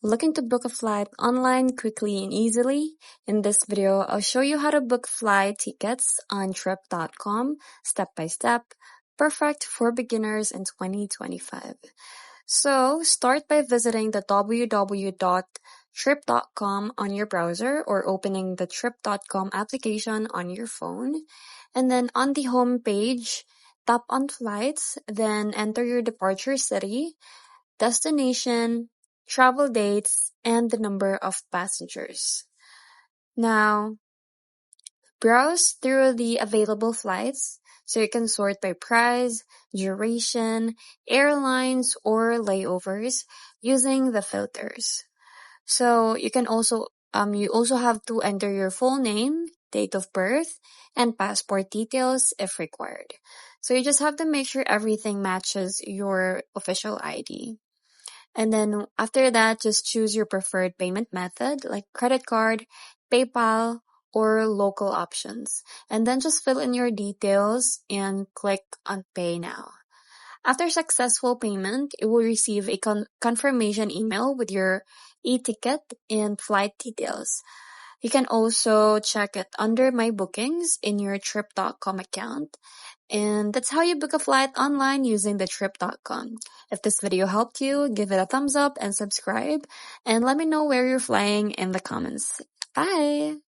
Looking to book a flight online quickly and easily? In this video, I'll show you how to book flight tickets on trip.com step by step, perfect for beginners in 2025. So, start by visiting the www.trip.com on your browser or opening the trip.com application on your phone. And then on the home page, tap on flights, then enter your departure city, destination, travel dates, and the number of passengers. Now, browse through the available flights so you can sort by price, duration, airlines, or layovers using the filters. So you also have to enter your full name, date of birth, and passport details if required. So you just have to make sure everything matches your official ID. And then after that, just choose your preferred payment method like credit card, PayPal, or local options. And then just fill in your details and click on Pay Now. After successful payment, you will receive a confirmation email with your e-ticket and flight details. You can also check it under My Bookings in your trip.com account. And that's how you book a flight online using the trip.com. If this video helped you, give it a thumbs up and subscribe. And let me know where you're flying in the comments. Bye!